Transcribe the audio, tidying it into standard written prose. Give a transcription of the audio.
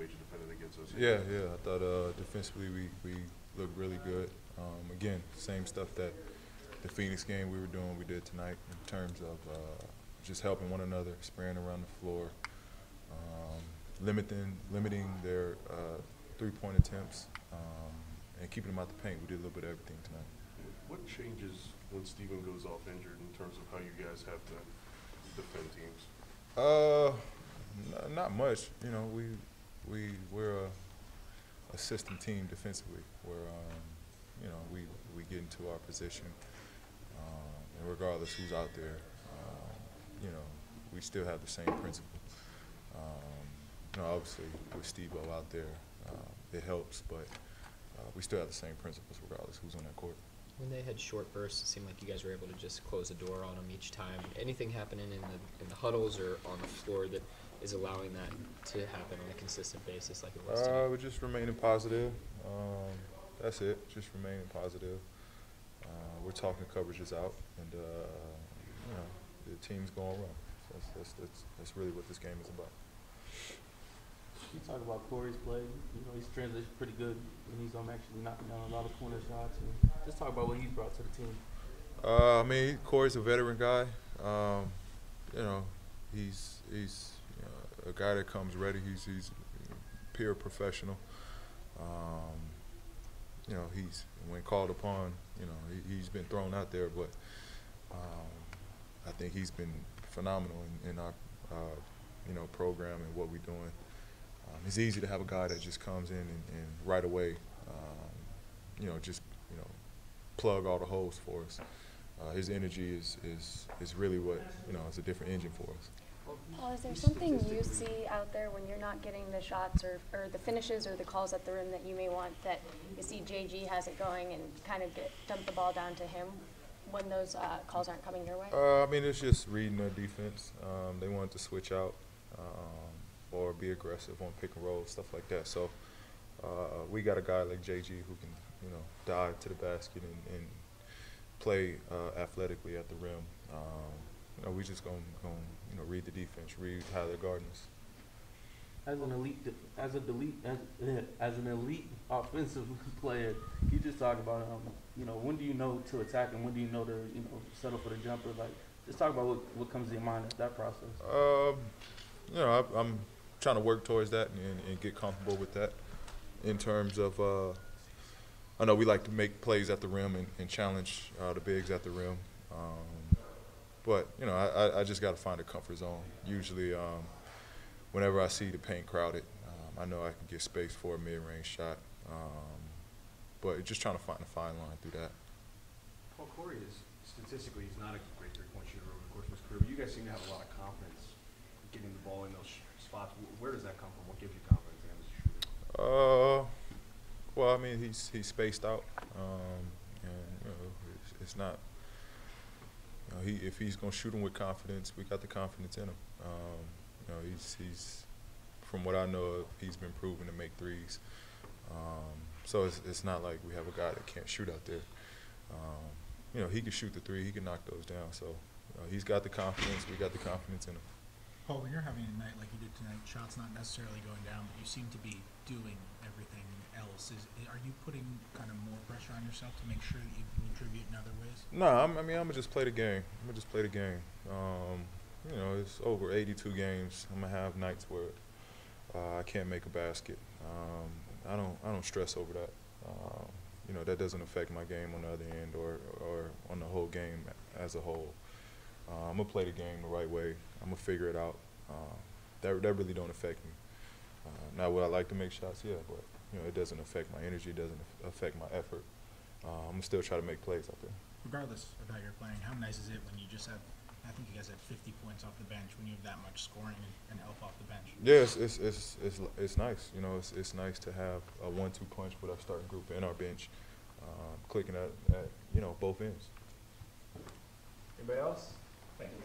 ways you defended against us. Yeah, yeah. I thought defensively we looked really good. Again, same stuff that the Phoenix game we were doing, we did tonight in terms of just helping one another, spraying around the floor, limiting their three-point attempts, and keeping them out the paint. We did a little bit of everything tonight. What changes when Steven goes off injured in terms of how you guys have to defend teams? Not much. You know, we're a system team defensively. Where you know we get into our position, and regardless who's out there, you know we still have the same principle. You know, obviously with Steve-O out there, it helps, but we still have the same principles regardless who's on that court. When they had short bursts, it seemed like you guys were able to just close the door on them each time. Anything happening in the huddles or on the floor that is allowing that to happen on a consistent basis like it was today? We're just remaining positive. That's it. Just remaining positive. We're talking coverages out, and you know the team's going well. So that's really what this game is about. You talk about Corey's play. You know, he's transitioned pretty good, and he's actually knocking down a lot of corner shots. And just talk about what he's brought to the team. I mean, Corey's a veteran guy. You know, he's a guy that comes ready. He's a pure professional. You know, when called upon, you know, he's been thrown out there, but I think he's been phenomenal in our you know program and what we're doing. It's easy to have a guy that just comes in and right away, you know, just plug all the holes for us. His energy is really what is a different engine for us. Paul, is there something you see out there when you're not getting the shots or the finishes or the calls at the rim that you may want, that you see JG has it going and kind of dump the ball down to him when those calls aren't coming your way? I mean, it's just reading their defense. They wanted to switch out or be aggressive on pick and roll, stuff like that. So we got a guy like JG who can, dive to the basket and play athletically at the rim. We just gonna read the defense, read how they're guarding us. As an elite offensive player, you just talk about when do you know to attack and when do you know to settle for the jumper? Like, just talk about what comes to your mind at that process. I'm trying to work towards that and get comfortable with that. In terms of, I know we like to make plays at the rim and challenge the bigs at the rim. But I just got to find a comfort zone. Usually, whenever I see the paint crowded, I know I can get space for a mid-range shot. But just trying to find a fine line through that. Well, Corey is statistically he's not a great three-point shooter over the course of his career, but you guys seem to have a lot of confidence getting the ball in those spots. Where does that come from? What gives you confidence in him as a shooter? Well, I mean, he's spaced out, and it's not. If he's gonna shoot him with confidence, we got the confidence in him. He's from what I know of, he's been proven to make threes. So it's not like we have a guy that can't shoot out there. He can shoot the three, he can knock those down. So he's got the confidence, we got the confidence in him. Paul, when you're having a night like you did tonight, shots not necessarily going down, but you seem to be doing everything else. Are you putting kind of more pressure on yourself to make sure that you can contribute in other ways? No, I'm gonna just play the game. It's over 82 games. I'm gonna have nights where I can't make a basket. I don't stress over that. That doesn't affect my game on the other end or on the whole game as a whole. I'm gonna play the game the right way. I'm gonna figure it out. That really don't affect me. Now, would I like to make shots? Yeah, but it doesn't affect my energy. It doesn't affect my effort. I'm gonna still try to make plays out there. Regardless of how you're playing, how nice is it when you just have? I think you guys had 50 points off the bench. When you have that much scoring and help off the bench. Yeah, it's nice. It's nice to have a 1-2 punch with our starting group and our bench, clicking at both ends. Anybody else? Thank you.